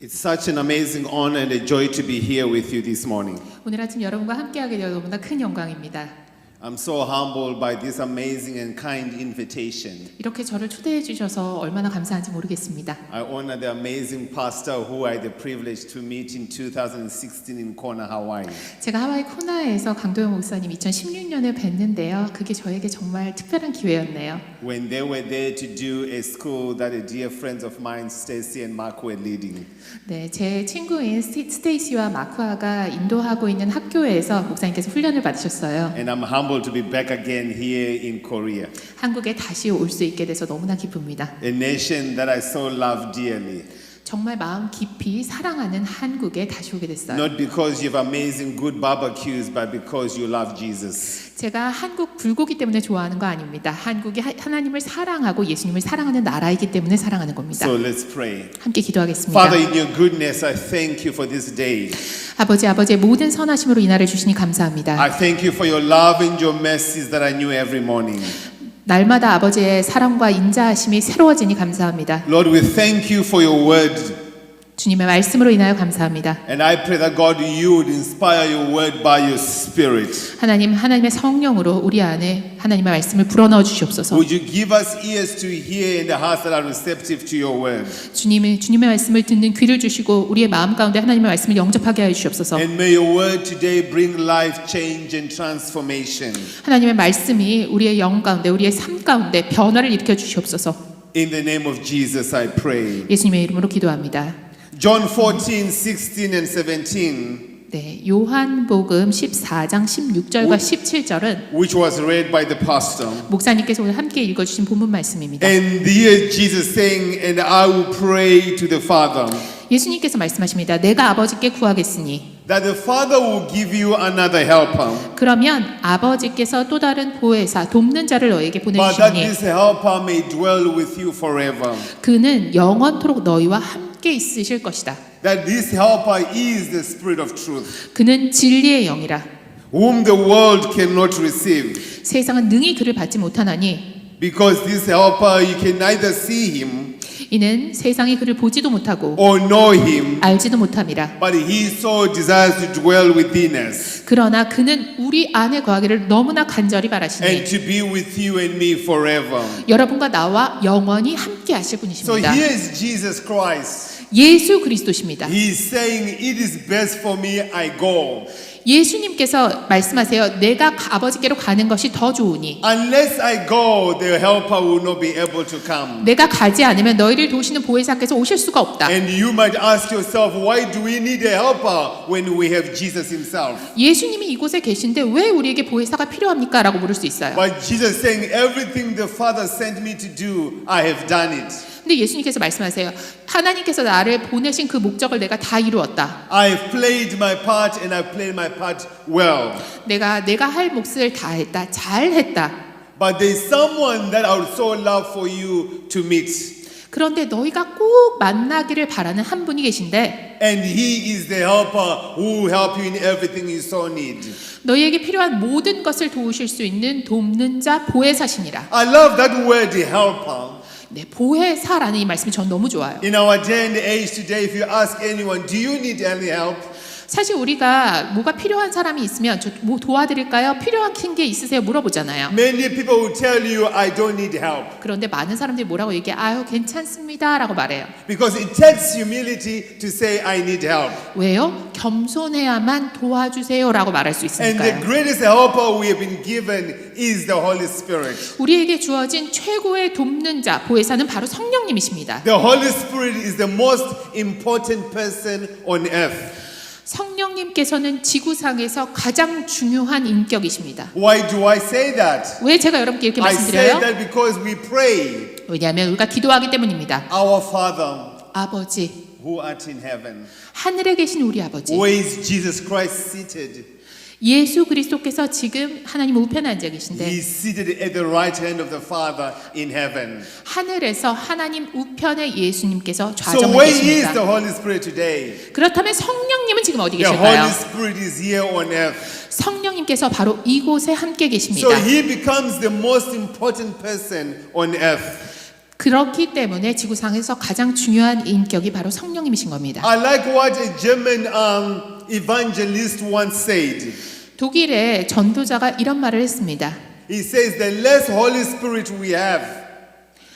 It's such an amazing honor and a joy to be here with you this morning. 오늘 아침 여러분과 함께하게 되어 너무나 큰 영광입니다. I'm so humbled by this amazing and kind invitation. 이렇게 저를 초대해 주셔서 얼마나 감사한지 모르겠습니다. I honor the amazing pastor who I had the privilege to meet in 2016 in Kona, Hawaii. 제가 하와이 코나에서 강도영 목사님 2016년에 뵀는데요. 그게 저에게 정말 특별한 기회였네요. When they were there to do a school that a dear friends of mine, Stacy and Mark, were leading. 네, 제 친구인 스테이시와 마크아가 인도하고 있는 학교에서 목사님께서 훈련을 받으셨어요. And I'm humbled to be back again here in Korea. 한국에 다시 올 수 있게 돼서 너무나 기쁩니다. A nation that I so love dearly. 정말 마음 깊이 사랑하는 한국에 다시 오게 됐어요. Not because you have amazing good barbecues, but because you love Jesus. 제가 한국 불고기 때문에 좋아하는 거 아닙니다. 한국이 하나님을 사랑하고 예수님을 사랑하는 나라이기 때문에 사랑하는 겁니다. So let's pray. 함께 기도하겠습니다. Father, in your goodness, I thank you for this day. 아버지의 모든 선하심으로 이 날을 주시니 감사합니다. I thank you for your love and your mercies that I knew every morning. 날마다 아버지의 사랑과 인자하심이 새로워지니 감사합니다. Lord, we thank you for your word. 주님의 말씀으로 인하여 감사합니다. And I pray that God, you would inspire your word by your spirit. 하나님의 성령으로 우리 안에 하나님의 말씀을 불어넣어 주시옵소서. Would you give us ears to hear and the hearts that are receptive to your word? 주님의 말씀을 듣는 귀를 주시고 우리의 마음 가운데 하나님의 말씀을 영접하게 하여 주시옵소서. And may your word today bring life change and transformation. 하나님의 말씀이 우리의 영 가운데 우리의 삶 가운데 변화를 일으켜 주시옵소서. In the name of Jesus, I pray. 예수님의 이름으로 기도합니다. John 14, 16 and 17. 네, 요한복음 14장 16절과 17절은 Which was read by the pastor. 목사님께서 오늘 함께 읽어주신 본문 말씀입니다. And here Jesus saying, and I will pray to the Father, 예수님께서 말씀하십니다. 내가 아버지께 구하겠으니 that the Father will give you another helper, 그러면 아버지께서 또 다른 보혜사 돕는 자를 너에게 but that 보내주시니 this helper may dwell with you forever. 그는 영원토록 너희와 함께 있으실 것이다. That this helper is the Spirit of truth, 그는 진리의 영이라. whom the world cannot receive, 세상은 능히 그를 받지 못하나니 because this helper you can neither see him 이는 세상이 그를 보지도 못하고 or know him, 알지도 못함이라. but he so desires to dwell within us 그러나 그는 우리 안에 거하기를 너무나 간절히 바라시니 and to be with you and me forever. 여러분과 나와 영원히 함께 하실 So 분이십니다. here is Jesus Christ. 예수 그리스도십니다. He is saying, it is best for me I go. 예수님께서 말씀하세요. 내가 아버지께로 가는 것이 더 좋으니 Unless I go, the helper will not be able to come. 내가 가지 않으면 너희를 도우시는 보혜사께서 오실 수가 없다. And you might ask yourself, why do we need a helper when we have Jesus himself? 예수님이 이곳에 계신데 왜 우리에게 보혜사가 필요합니까? 라고 물을 수 있어요. But Jesus saying, everything the Father sent me to do, I have done it. 근데 예수님께서 말씀하세요. 하나님께서 나를 보내신 그 목적을 내가 다 이루었다. I have played my part and I played my part well. 내가 할 몫을 다 했다. 잘 했다. But there is someone that I would so love for you to meet. 그런데 너희가 꼭 만나기를 바라는 한 분이 계신데 And he is the helper who will help you in everything you so need. 너희에게 필요한 모든 것을 도우실 수 있는 돕는 자 보혜사시니라. I love that word, helper. 네, 보혜사라는 이 말씀이 전 너무 좋아요. In our day and age today, if you ask anyone, do you need any help? 사실 우리가 뭐가 필요한 사람이 있으면 저 뭐 도와드릴까요? 필요한 게 있으세요? 물어보잖아요. Many people will tell you, I don't need help. 그런데 많은 사람들이 뭐라고 얘기해? 아유 괜찮습니다 라고 말해요. Because it takes humility to say, I need help. 왜요? 겸손해야만 도와주세요 라고 말할 수 And the 있으니까요. greatest helper we have been given is the Holy Spirit. 우리에게 주어진 최고의 돕는 자 보혜사는 바로 성령님이십니다. The Holy Spirit is the most important person on earth. 성령님께서는 지구상에서 가장 중요한 인격이십니다. Why do I say that? 왜 제가 여러분께 이렇게 I say 말씀드려요? that because we pray, 왜냐하면 우리가 기도하기 때문입니다. Our Father 아버지, who art in heaven. 하늘에 계신 우리 아버지, Where is Jesus Christ seated? 예수 그리스도께서 지금 하나님 우편에 앉아 He 계신데 is seated at the right hand of the Father in heaven. 하늘에서 하나님 우편에 예수님께서 So 좌정하고 where is 계십니다. the Holy Spirit today? 그렇다면 성령님은 지금 어디 The Holy 계실까요? Spirit is here on earth. 성령님께서 바로 이곳에 함께 So 계십니다. he becomes the most important person on earth. 그렇기 때문에 지구상에서 가장 중요한 인격이 바로 성령님이신 겁니다. I like what a German evangelist once said. 독일의 전도자가 이런 말을 했습니다. He says, the less Holy Spirit we have,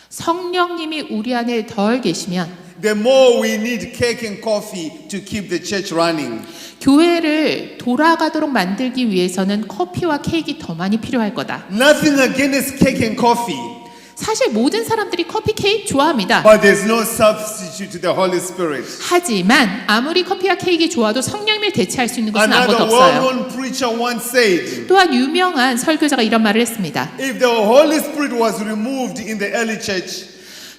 성령님이 우리 안에 덜 계시면 the more we need cake and coffee to keep the church running. 교회를 돌아가도록 만들기 위해서는 커피와 케이크 더 많이 필요할 거다. Nothing against cake and coffee, 사실 모든 사람들이 커피 케이크 좋아합니다. but there's no substitute to the Holy Spirit. 하지만 아무리 커피와 케이크 좋아도 성령님을 대체할 수 있는 것은 아무것도 Another 없어요. well-known preacher once said, 또한 유명한 설교자가 이런 말을 했습니다. if the Holy Spirit was removed in the early church,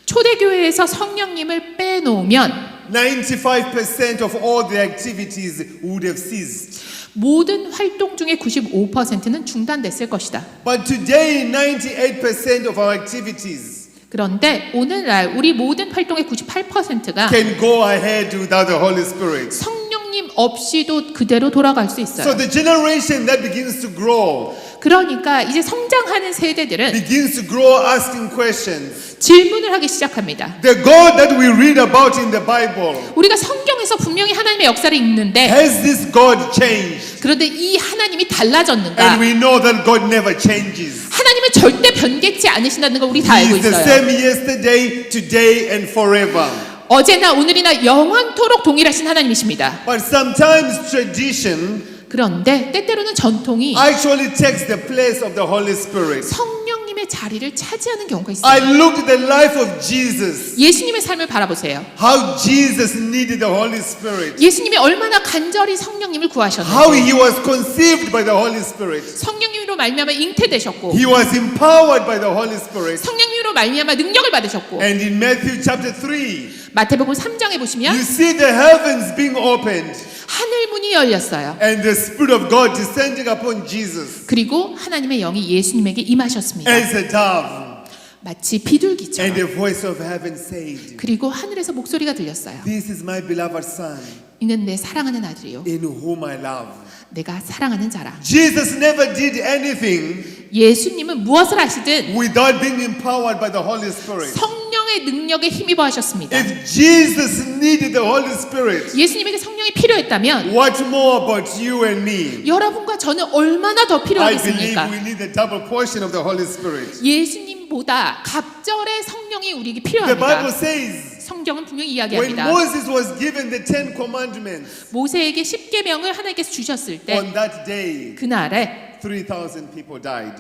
초대교회에서 성령님을 빼놓으면 95% of all the activities would have ceased. 모든 활동 중에 95%는 중단됐을 것이다. But today, 98% of our activities 그런데 오늘날 우리 모든 활동의 98%가 can go ahead without the Holy Spirit. 성령님 없이도 그대로 돌아갈 수 So 있어요. the generation that begins to grow 그러니까 이제 성장하는 세대들은 begins to grow asking questions. 질문을 하기 시작합니다. The God that we read about in the Bible, 우리가 성경에서 분명히 하나님의 역사를 읽는데 has this God changed? 그런데 이 하나님이 And 달라졌는가? we know that God never changes. 하나님은 절대 변개치 않으시다는 걸 우리 다 He 알고 is the 있어요. same yesterday, today, and forever. 어제나 오늘이나 영원토록 동일하신 하나님이십니다. But sometimes tradition 그런데 때때로는 전통이 actually takes the place of the Holy Spirit. 성령님의 자리를 차지하는 경우가 I 있어요. looked at the life of Jesus, 예수님의 삶을 바라보세요. how Jesus needed the Holy Spirit, 예수님이 얼마나 간절히 성령님을 how 구하셨는지, he was conceived by the Holy Spirit, 성령님으로 말미암아 잉태되셨고, he was empowered by the Holy Spirit. 성령님으로 말미암아 능력을 받으셨고, And in Matthew chapter 3, 마태복음 3장에 보시면 you see the heavens being opened 하늘 문이 열렸어요. and the Spirit of God descending upon Jesus 그리고 하나님의 영이 예수님에게 임하셨습니다. as a dove. 마치 And 비둘기처럼. the voice of heaven said, 그리고 하늘에서 목소리가 들렸어요. this is my beloved Son, 이는 내 사랑하는 아들이요, in whom I love. 내가 사랑하는 자라. Jesus never did anything 예수님은 무엇을 하시든 without being empowered by the Holy Spirit. 성령의 능력에 힘입어 하셨습니다. If Jesus needed the Holy Spirit, 예수님에게 성령이 필요했다면 what more about you and me? 여러분과 저는 얼마나 더 I believe 필요하겠습니까? we need the double portion of the Holy Spirit. 예수님보다 갑절의 성령이 우리에게 The Bible 필요합니다. says, 성경은 분명히 when 이야기합니다. Moses was given the 10 commandments, 모세에게 십계명을 하나님께서 주셨을 때 on that day, 그날에 3,000 people died.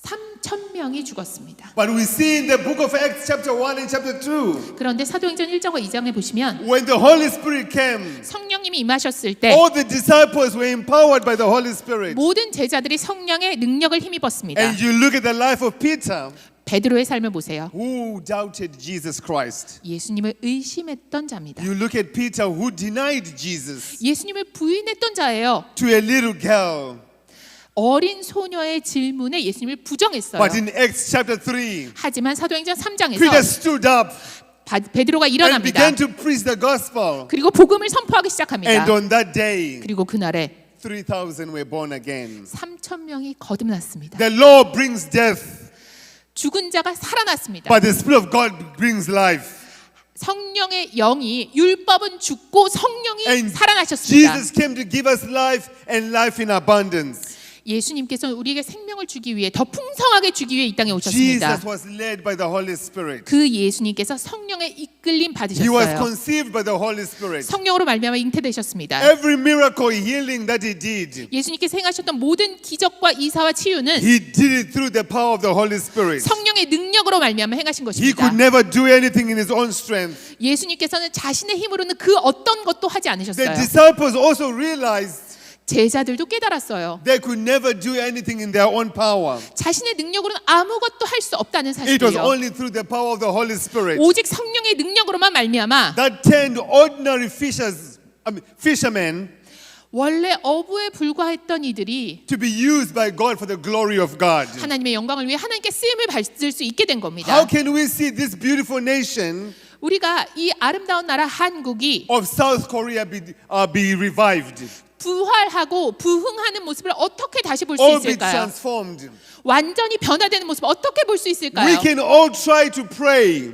3,000명이 죽었습니다. But we see in the book of Acts chapter 1 and chapter 2, 그런데 사도행전 1장과 2장에 보시면 when the Holy Spirit came, 성령님이 임하셨을 때 all the disciples were empowered by the Holy Spirit. 모든 제자들이 성령의 능력을 힘입었습니다. And you look at the life of Peter, 베드로의 삶을 보세요. who doubted Jesus Christ. 예수님을 의심했던 자입니다. You look at Peter, who denied Jesus 예수님을 부인했던 자예요. to a little girl. 어린 소녀의 질문에 예수님을 부정했어요. But in Acts chapter 3, 하지만 사도행전 Peter 3장에서 stood up 베드로가 and 일어납니다. began to preach the gospel. 그리고 복음을 선포하기 시작합니다. And on that day, 그리고 그날에 3,000 were born again. 3,000명이 거듭났습니다. The law brings death, 죽은 자가 살아났습니다. but the Spirit of God brings life. 성령의 영이 율법은 죽고 성령이 And 살아나셨습니다. Jesus came to give us life and life in abundance. 예수님께서는 우리에게 생명을 주기 위해 더 풍성하게 주기 위해 이 땅에 오셨습니다. Jesus was led by the Holy Spirit. 그 예수님께서 성령의 이끌림 He was 받으셨어요. conceived by the Holy Spirit. 성령으로 말미암아 잉태되셨습니다. Every miracle healing that he did, 예수님께서 행하셨던 모든 기적과 이사와 치유는 he did it through the power of the Holy Spirit. 성령의 능력으로 말미암아 행하신 He 것입니다. could never do anything in his own strength. 예수님께서는 자신의 힘으로는 그 어떤 것도 하지 The 않으셨어요. disciples also realized 제자들도 깨달았어요. they could never do anything in their own power. 자신의 능력으로는 아무것도 할 수 없다는 It was 사실이에요. only through the power of the Holy Spirit 오직 성령의 능력으로만 말미암아 that turned ordinary fishermen 원래 어부에 불과했던 이들이 to be used by God for the glory of God. 하나님의 영광을 위해 하나님께 쓰임을 받을 수 있게 된 겁니다. How can we see this beautiful nation 우리가 이 아름다운 나라 한국이 of South Korea be revived? 부활하고 부흥하는 모습을 어떻게 다시 볼 수 or be 있을까요? transformed. 완전히 변화되는 모습 어떻게 볼 수 We 있을까요? can all try to pray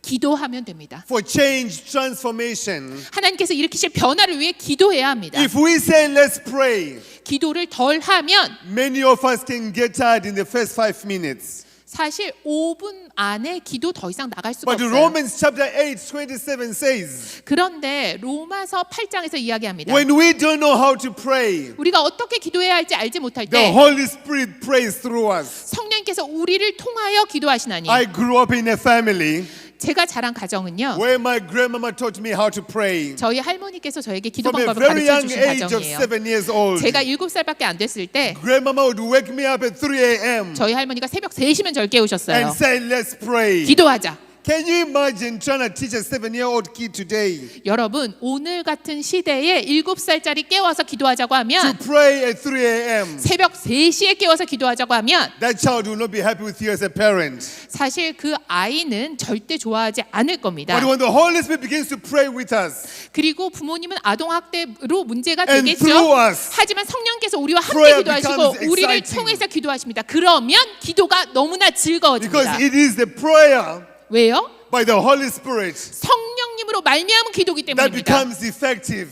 기도하면 됩니다. for change, transformation. 하나님께서 일으키실 변화를 위해 기도해야 합니다. If we say let's pray, 기도를 덜 하면 many of us can get tired in the first 5 minutes. 사실 5분 안에 기도 더 이상 나갈 수가 But 없어요. Romans chapter 8:27 says, 그런데 로마서 8장에서 이야기합니다. when we don't know how to pray, 우리가 어떻게 기도해야 할지 알지 못할 the 때 Holy Spirit prays through us. 성령께서 우리를 통하여 기도하시나니 I grew up in a family 제가 자란 가정은요. where my grandmama taught me how to pray. 저희 할머니께서 저에게 기도 From a 방법을 very 가르쳐 young 주신 age of 가정이에요. 7 years old, 제가 7살밖에 안 됐을 때 grandmama would wake me up at 3 a.m. 저희 할머니가 새벽 3시면 절 깨우셨어요. and say, let's pray. 기도하자. Can you imagine trying to teach a 7-year-old kid today 여러분 오늘 같은 시대에 7살짜리 깨워서 기도하자고 to 하면 pray at 3 a.m.? 새벽 3시에 깨워서 기도하자고 하면 That child will not be happy with you as a parent. 사실 그 아이는 절대 좋아하지 않을 겁니다. But when the Holy Spirit begins to pray with us, 그리고 부모님은 아동학대로 문제가 And 되겠죠. through us, 하지만 성령께서 우리와 함께 prayer 기도하시고 becomes 우리를 exciting. 통해서 기도하십니다. 그러면 기도가 너무나 because 즐거워집니다. it is the prayer 왜요? by the Holy Spirit 성령님으로 말미암은 기도기 that 때문입니다. becomes effective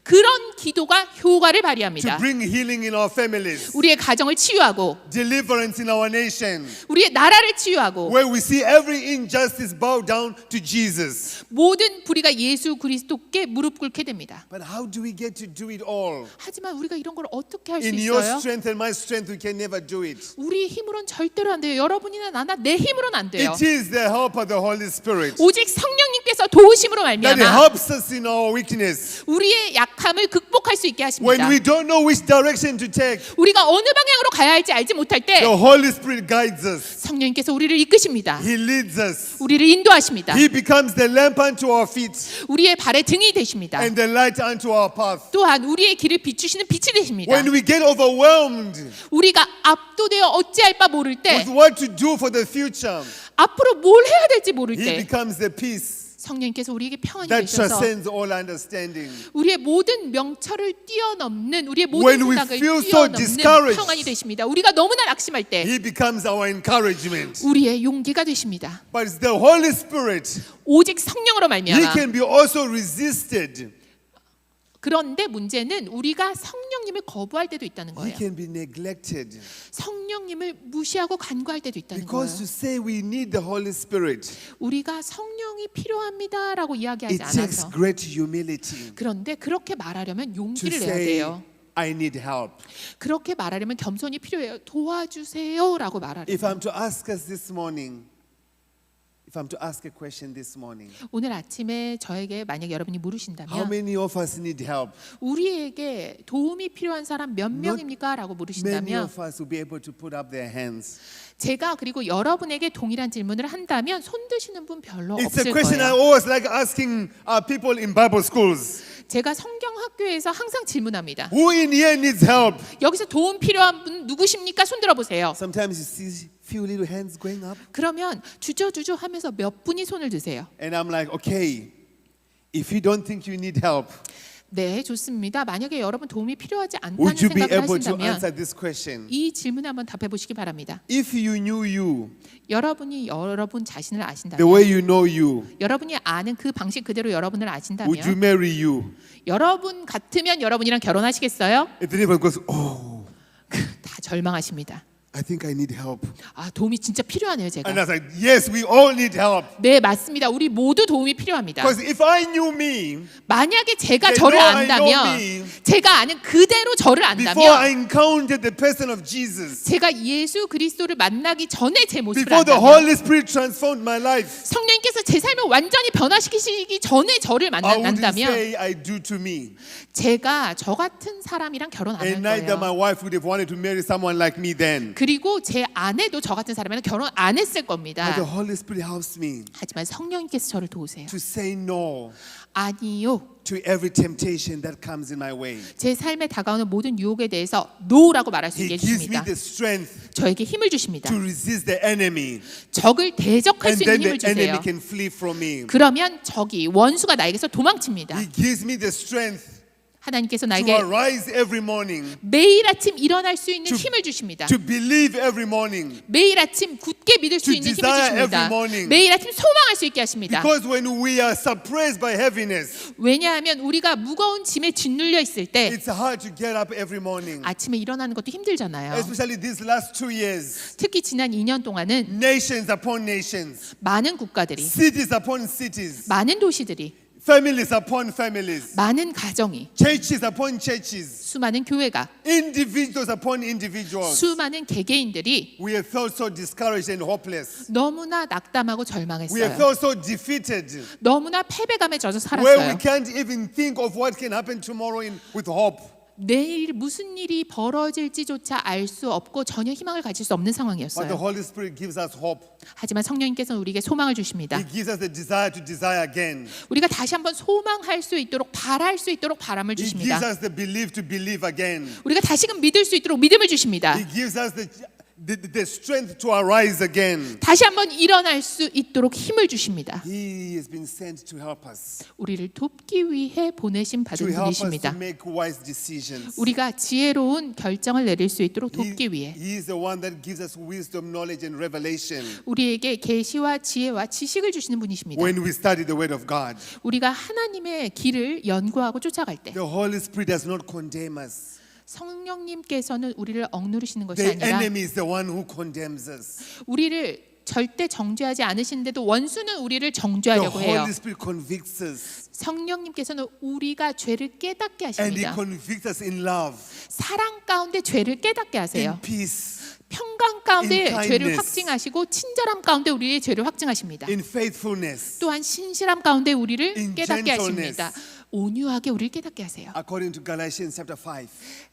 그런 기도가 효과를 to 발휘합니다. bring healing in our families, 우리의 가정을 치유하고 deliverance in our nation, 우리의 나라를 치유하고 where we see every injustice bow down to Jesus. 모든 불의가 예수 그리스도께 무릎 꿇게 됩니다. But how do we get to do it all? 하지만 우리가 이런 걸 어떻게 할 수 In your 있어요? strength and my strength, we can never do it. 우리 힘으로는 절대로 안 돼요. 여러분이나 나나 내 힘으로는 안 돼요. It is the help of the Holy Spirit 오직 성령님께서 도우심으로 that 말미암아 helps us in our weakness. 우리의 약함을 극복할 수 있게 When 하십니다. we don't know which direction to take, 우리가 어느 방향으로 가야 할지 알지 못할 때 the Holy Spirit guides us. 성령님께서 우리를 이끄십니다. He leads us. 우리를 인도하십니다. He becomes the lamp unto our feet 우리의 발의 등이 되십니다. and the light unto our path. 또한 우리의 길을 비추시는 빛이 되십니다. When we get overwhelmed 우리가 압도되어 어찌할 바 모를 때 with what to do for the future, 앞으로 뭘 해야 될지 모를 He 때 becomes the peace 성령님께서 우리에게 평안이 that 되셔서 transcends all understanding. 우리의 모든 명철을 뛰어넘는 우리의 When 모든 we 생각을 feel so 뛰어넘는 discouraged, 평안이 되십니다. 우리가 너무나 낙심할 때 He becomes our encouragement. 우리의 용기가 되십니다. But it's the Holy Spirit. 오직 성령으로 He 말미암아. can be also resisted. 그런데 문제는 우리가 성령님을 거부할 때도 있다는 He 거예요. can be neglected. 성령님을 무시하고 간과할 때도 있다는 거예요. Because to say we need the Holy Spirit, 우리가 성령이 필요합니다라고 이야기하지 it takes 않아서. great humility 그런데 그렇게 말하려면 to 용기를 내야 say, 돼요. I need help. 그렇게 말하려면 겸손이 필요해요. 도와주세요라고 말하래요. If I'm to ask us this morning, if I'm to ask a question this morning, 오늘 아침에 저에게 만약 여러분이 how 물으신다면 many of us need help? 우리에게 도움이 필요한 사람 몇 명입니까? 라고 Many 물으신다면 of us will be able to put up their hands. 제가 그리고 여러분에게 동일한 질문을 한다면 손 드시는 분 별로 It's a 없을 question I 거예요. always like asking people in Bible schools. 제가 성경학교에서 항상 질문합니다. Who in here needs help? 여기서 도움 필요한 분 누구십니까? 손 들어보세요. Sometimes you see few little hands going up, 그러면 주저주저 하면서 몇 분이 손을 드세요. and I'm like, okay, if you don't think you need help, 네, 좋습니다. 만약에 여러분 도움이 필요하지 않다는 would you be 생각을 able to 하신다면 answer this question? 이 질문에 한번 답해 보시기 바랍니다. If you knew you 여러분이 여러분 자신을 the 아신다면 way you know you, 여러분이 아는 그 방식 그대로 여러분을 would you 아신다면 marry you? 여러분 같으면 여러분이랑 결혼하시겠어요? If the neighbor goes, oh, 다 절망하십니다. I think I need help. 아, 도움이 진짜 필요하네요, And 제가. I was like, yes, we all need help. 네, 맞습니다. 우리 모두 도움이 필요합니다. Because if I knew me 만약에 제가 They 저를 know I know 안다면 me. 제가 아는 그대로 저를 before I 안다면 encountered the person of Jesus, 제가 예수 그리스도를 만나기 전에 제 모습을 before the 안다면 Holy Spirit transformed my life, 성령님께서 제 삶을 완전히 변화시키시기 전에 저를 I wouldn't 만난다면 say I do to me. 제가 저 같은 사람이랑 결혼 안 할 And neither my 거예요. wife would have wanted to marry someone like me then. 그리고 제 아내도 저 같은 사람이랑 결혼 안 했을 But 겁니다. the Holy Spirit helps me 하지만 성령님께서 저를 도우세요. to say no 아니요. to every temptation that comes in my way. 제 삶에 다가오는 모든 유혹에 대해서 노라고 말할 수 He 있게 gives me 해주십니다. the strength 저에게 힘을 주십니다. to resist the enemy, 적을 대적할 and 수 then 있는 힘을 the enemy 주세요. can flee from me. 그러면 적이 원수가 나에게서 도망칩니다. He gives me the strength 하나님께서 to 나에게 arise every morning, 매일 아침 일어날 수 있는 To- 힘을 주십니다. to believe every morning. 매일 아침 굳게 믿을 수 To 있는 힘을 desire 주십니다. every morning. 매일 아침 소망할 수 있게 하십니다. Because when we are suppressed by heaviness, 왜냐하면 우리가 무거운 짐에 짓눌려 있을 때 it's hard to get up every morning. 아침에 일어나는 것도 힘들잖아요. Especially these last 2 years, 특히 지난 2년 동안은 nations upon nations, 많은 국가들이, cities upon cities, 많은 도시들이, families upon families, 많은 가정이, churches upon churches, 수많은 교회가, individuals upon individuals. 수많은 개개인들이 We have felt so discouraged and hopeless. 너무나 낙담하고 We have 절망했어요. felt so defeated, 너무나 패배감에 젖어 where we 살았어요. can't even think of what can happen tomorrow with hope. 내일 무슨 일이 벌어질지조차 알 수 없고 전혀 희망을 가질 수 없는 But the 상황이었어요. Holy Spirit gives us hope. 하지만 성령님께서는 우리에게 소망을 주십니다. He gives us the desire to desire again. 우리가 다시 한번 소망할 수 있도록, 바랄 수 있도록 바람을 He gives 주십니다. us the belief to believe again. 우리가 다시금 믿을 수 있도록 믿음을 주십니다. He gives us the strength to arise again. 다시 한번 일어날 수 있도록 힘을 주십니다. He has been sent to help us, 우리를 돕기 위해 보내심 to 받은 help us to 분이십니다. make wise decisions. 우리가 지혜로운 결정을 내릴 수 있도록 돕기 위해 He is the one that gives us wisdom, knowledge, and revelation 우리에게 계시와 지혜와 지식을 주시는 분이십니다. when we study the Word of God. 우리가 하나님의 길을 연구하고 쫓아갈 때 The Holy Spirit does not condemn us. 성령님께서는 우리를 억누르시는 것이 The 아니라 enemy is the one who condemns us. 우리를 절대 정죄하지 않으시는데도 원수는 우리를 The 정죄하려고 해요. Holy Spirit convicts us, 성령님께서는 우리가 죄를 깨닫게 and He 하십니다. convicts us in love, 사랑 가운데 죄를 깨닫게 in 하세요. peace, 평강 가운데 in 죄를 kindness. 확증하시고 친절함 가운데 우리의 죄를 확증하십니다. in faithfulness, 또한 신실함 가운데 우리를 in 깨닫게 gentleness. 하십니다. 온유하게 우리를 깨닫게 하세요. according to Galatians chapter 5,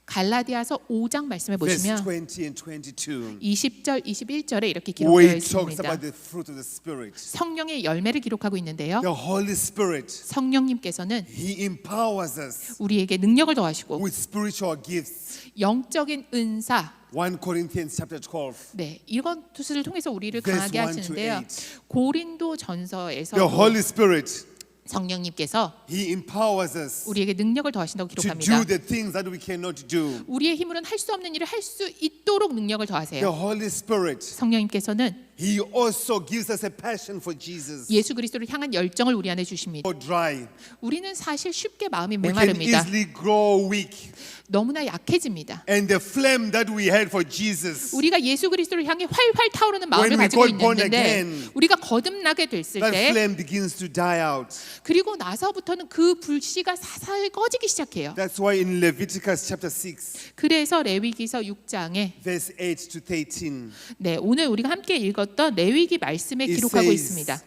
갈라디아서 5장 말씀에 verse 보시면 20 and 22. 20절, 21절에 이렇게 Where 기록되어 it talks 있습니다. about the fruit of the Spirit. 성령의 열매를 기록하고 있는데요. The Holy Spirit, 성령님께서는 He empowers us 우리에게 능력을 더하시고 with spiritual gifts. 영적인 은사, 1 Corinthians chapter 12. 네, 이런 것을 통해서 우리를 Verse 강하게 1 to 하시는데요. 8. 고린도 전서에서 The Holy Spirit, 성령님께서 He empowers us 우리에게 능력을 더하신다고 to 기록합니다. do the things that we cannot do. 우리의 힘으로는 할 수 없는 일을 할 수 있도록 능력을 The 더하세요. Holy Spirit, 성령님께서는 He also gives us a passion for Jesus. 예수 그리스도를 향한 열정을 우리 안에 주십니다. Or dry. 우리는 사실 쉽게 마음이 We can 메마릅니다. easily grow weak. 너무나 약해집니다. And the flame that we had for Jesus, 우리가 예수 그리스도를 향해 활활 타오르는 마음을 When we 가지고 got born 있는데 again, 우리가 거듭나게 됐을 that 때 flame begins to die out. 그리고 나서부터는 그 불씨가 사사히 꺼지기 시작해요. That's why in Leviticus chapter 6, 그래서 레위기서 6장에 verse 8 to 13, 네, 오늘 우리가 함께 읽었던 레위기 말씀에 It 기록하고 says, 있습니다.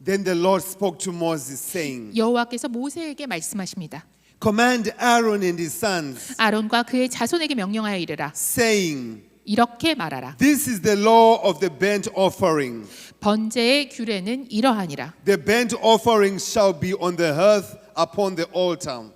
Then the Lord spoke to Moses, saying, 여호와께서 모세에게 말씀하십니다. Command Aaron and his sons, 아론과 그의 자손에게 명령하여 이르라. saying, 이렇게 말하라. This is the law of the burnt offering. 번제의 규례는 이러하니라. The burnt offering shall be on the hearth upon the altar.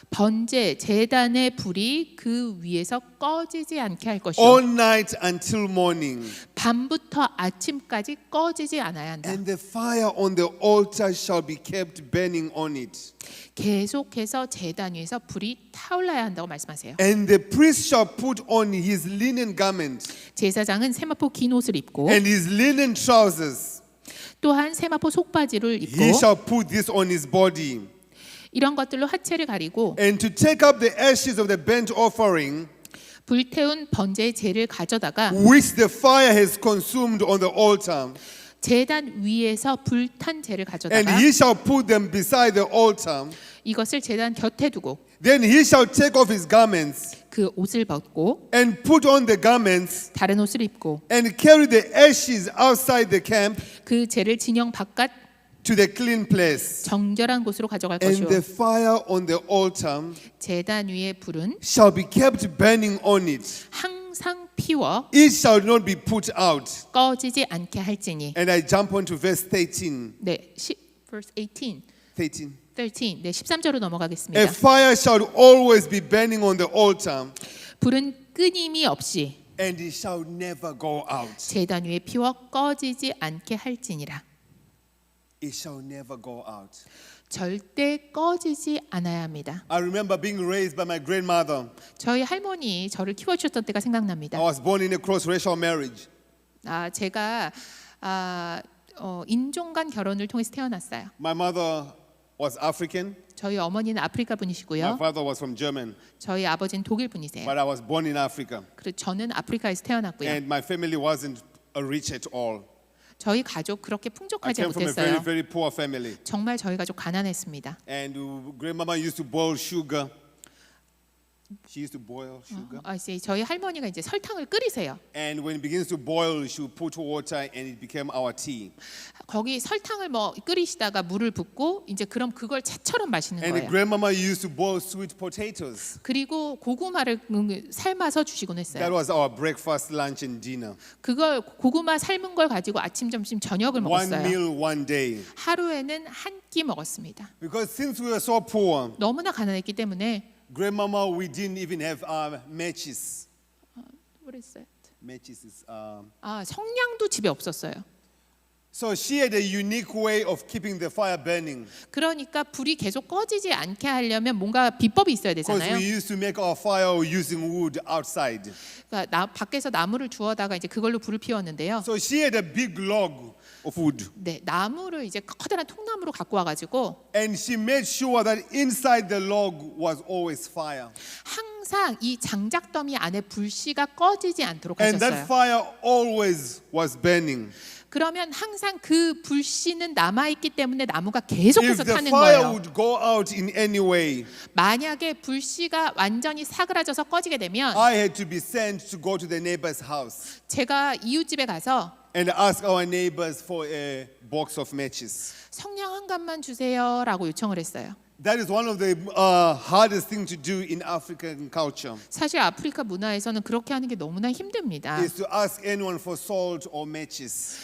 번제 제단의 불이 그 위에서 꺼지지 않게 할 것이요. All night until morning. 밤부터 아침까지 꺼지지 않아야 한다. And the fire on the altar shall be kept burning on it. 계속해서 제단 위에서 불이 타올라야 한다고 말씀하세요. And the priest shall put on his linen garment 제사장은 세마포 긴 옷을 입고 and his linen trousers. 또한 세마포 속바지를 입고 He shall put this on his body. 이런 것들로 하체를 가리고 And to take up the ashes of the burnt offering, 불태운 번제의 재를 가져다가 which the fire has consumed on the altar, 제단 위에서 불탄 재를 and 가져다가 he shall put them beside the altar. 이것을 제단 곁에 두고 Then he shall take off his garments 그 옷을 벗고 and put on the garments 다른 옷을 입고 and carry the ashes outside the camp 그 재를 진영 바깥 to the clean place. 정결한 곳으로 가져갈 And 것이요. the fire on the altar 제단 위의 불은 shall be kept burning on it. 항상 피워 It shall not be put out. 꺼지지 않게 할지니. And I jump on to verse 13. 네, verse 18. 13. 13. 네, 13절로 A 넘어가겠습니다. fire shall always be burning on the altar, 불은 끊임이 없이 and it shall never go out. 제단 위에 피워 꺼지지 않게 할지니라. it shall never go out. 절대 꺼지지 않아야 합니다. I remember being raised by my grandmother. 저희 할머니 저를 키워주셨던 때가 생각납니다. I was born in a cross-racial marriage. 제가 인종 간 결혼을 통해서 태어났어요. My mother was African. 저희 어머니는 아프리카 My 분이시고요. father was from German. 저희 아버지는 독일 분이세요. But I was born in Africa. 그리고 저는 아프리카에서 태어났고요. And my family wasn't rich at all. 저희 가족 그렇게 I 풍족하지 came from a very, 못했어요. very poor family. 정말 저희 가족 가난했습니다. And grandmama used to boil sugar. She used to boil sugar. 이제 저희 할머니가 이제 설탕을 끓이세요. And when it begins to boil, she would put water and it became our tea. 거기 설탕을 끓이시다가 물을 붓고 이제 그럼 그걸 차처럼 마시는 And the 거예요. grandmama used to boil sweet potatoes. 그리고 고구마를 삶아서 주시곤 That 했어요. was our breakfast, lunch, and dinner. 그걸 고구마 삶은 걸 가지고 아침, 점심, 저녁을 One 먹었어요. meal, one day. 하루에는 한 끼 먹었습니다. Because since we were so poor, 너무나 가난했기 때문에 grandmama, we didn't even have matches. What is that? Matches is. 성냥도 집에 없었어요. So she had a unique way of keeping the fire burning. 그러니까 불이 계속 꺼지지 않게 하려면 뭔가 비법이 있어야 Because 되잖아요. we used to make our fire using wood outside. 그러니까 밖에서 나무를 주워다가 이제 그걸로 불을 피웠는데요. So she had a big log of wood. 네, 나무를 이제 커다란 통나무로 갖고 와가지고 And she made sure that inside the log was always fire. 항상 이 장작더미 안에 불씨가 꺼지지 않도록 And that 하셨어요. fire always was burning. 그러면 항상 그 불씨는 남아있기 때문에 나무가 계속해서 If the 타는 fire 거예요. would go out in any way, 만약에 불씨가 완전히 사그라져서 꺼지게 되면 I had to be sent to go to the neighbor's house 제가 이웃집에 가서 and ask our neighbors for a box of matches. 성냥 한 갑만 주세요라고 요청을 했어요. That is one of the hardest things to do in African culture. 사실 아프리카 문화에서는 그렇게 하는 게 너무나 힘듭니다. Is to ask anyone for salt or matches.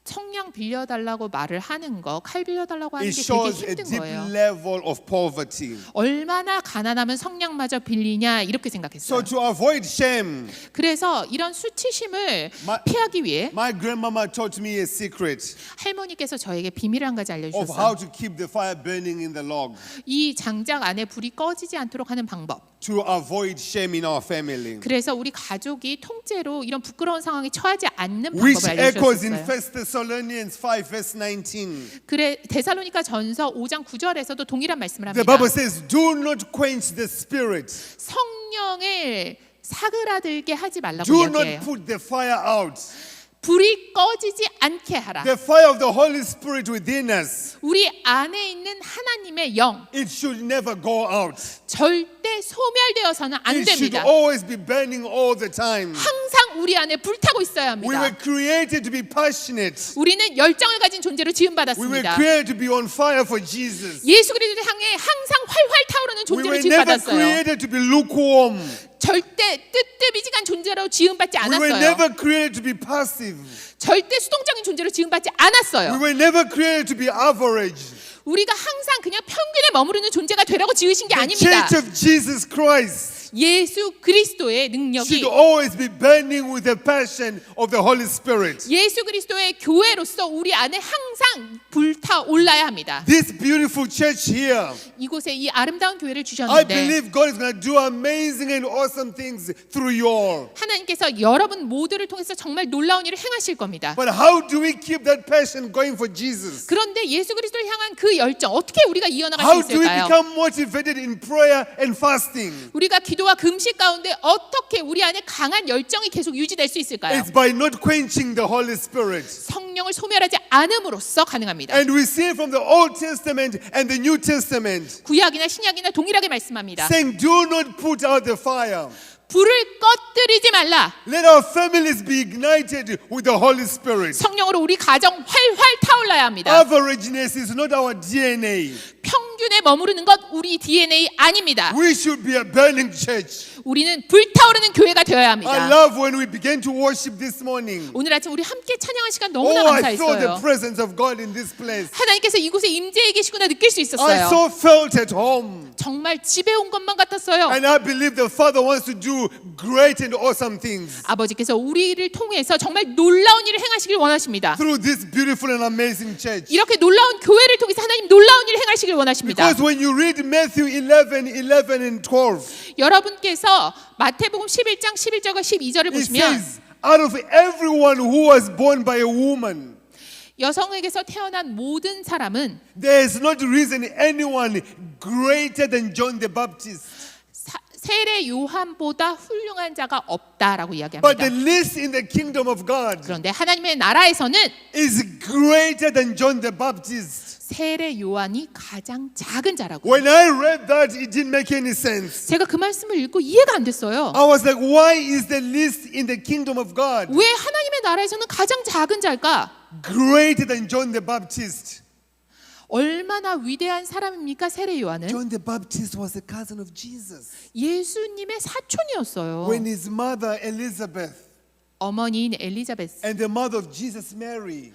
성냥 빌려달라고 말을 하는 거, 칼 빌려달라고 하는 It 게 되게 shows a 힘든 deep 거예요. level of poverty. 얼마나 가난하면 성냥마저 빌리냐 이렇게 So 생각했어요. to avoid shame, 그래서 이런 수치심을 마- 피하기 위해 my grandmama taught me a secret 할머니께서 저에게 비밀을 한 가지 of how 알려주셨어요. to keep the fire burning in the log 이 장작 안에 불이 꺼지지 않도록 하는 방법. to avoid shame in our family. 그래서 우리 가족이 통째로 이런 부끄러운 상황에 처하지 않는 Which 방법을 echoes in 알려주셨어요. 1 Thessalonians 5 verse 19. 그래 데살로니가 전서 5장 9절에서도 동일한 말씀을 The 합니다. Bible says, do not quench the spirit. 성령을 사그라들게 하지 말라고 Do not 이야기해요. put the fire out. 불이 꺼지지 않게 하라. The fire of the Holy Spirit within us, 우리 안에 있는 하나님의 영 it should never go out. 절대 소멸되어서는 안 It should 됩니다. always be burning all the time. 항상 우리 안에 불타고 있어야 We were 합니다. created to be passionate. 우리는 열정을 가진 존재로 We were 지음받았습니다. created to be on fire for Jesus. 예수 그리스도를 향해 항상 활활 타오르는 We 존재로 were never 지음받았어요. created to be lukewarm. 절대 뜨뜻미지간 존재로 지음받지 We were 않았어요. never created to be passive. 절대 수동적인 존재로 지음받지 We 않았어요. were never created to be average. 우리가 항상 그냥 평균에 머무르는 존재가 되라고 지으신 게 The 아닙니다. Church of Jesus Christ 예수 그리스도의 능력이 should always be burning with the passion of the Holy Spirit. 예수 그리스도의 교회로서 우리 안에 항상 불타올라야 합니다. This beautiful church here, 이곳에 이 아름다운 교회를 I 주셨는데 believe God is going to do amazing and awesome things through you all. 하나님께서 여러분 모두를 통해서 정말 놀라운 일을 행하실 겁니다. But how do we keep that passion going for Jesus? 그런데 예수 그리스도를 향한 그 열정 어떻게 우리가 이어나갈 How 수 do we 있을까요? become motivated in prayer and fasting? 우리가 기도와 금식 가운데 어떻게 우리 안에 강한 열정이 계속 유지될 수 있을까요? It's by not quenching the Holy Spirit. 성령을 소멸하지 않음으로써 가능합니다. And we see from the Old Testament and the New Testament 구약이나 신약이나 동일하게 말씀합니다. saying, do not put out the fire. 불을 꺼뜨리지 말라. Let our families be ignited with the Holy Spirit. 성령으로 우리 가정 활활 타올라야 합니다. Averageness is not our DNA. 평균 평균에 머무르는 것 우리 DNA 아닙니다. We should be a burning church. 우리는 불타오르는 교회가 되어야 I 합니다. love when we began to worship this morning. 오늘 아침 우리 함께 찬양한 시간 너무나 Oh, I saw the 감사했어요. presence of God in this place. 하나님께서 이곳에 임재해 계시구나 느낄 수 I 있었어요. so felt at home. 정말 집에 온 것만 같았어요. And I believe the Father wants to do great and awesome things 아버지께서 우리를 통해서 정말 놀라운 일을 행하시길 원하십니다. through this beautiful and amazing church. 이렇게 놀라운 교회를 통해서 하나님 놀라운 일을 행하시길 원하십니다. Because when you read Matthew 11 and 12, 여러분께서 마태복음 11장 11절과 12절을 it 보시면 says, out of everyone who was born by a woman, 여성에게서 태어난 모든 사람은 there is not risen anyone greater than John the Baptist. 세례 요한보다 훌륭한 자가 없다라고 But 이야기합니다. the least in the kingdom of God 그런데 하나님의 나라에서는 is greater than John the Baptist. 세례 요한이 가장 작은 자라고. When I read that, it didn't make any sense. 제가 그 말씀을 읽고 이해가 안 됐어요. I was like, why is the least in the kingdom of God 왜 하나님의 나라에서는 가장 작은 자일까? greater than John the Baptist? 얼마나 위대한 사람입니까? 세례 요한은 John the Baptist was a cousin of Jesus. 예수님의 사촌이었어요. When his mother Elizabeth 어머니인 엘리자베스과 and the mother of Jesus Mary,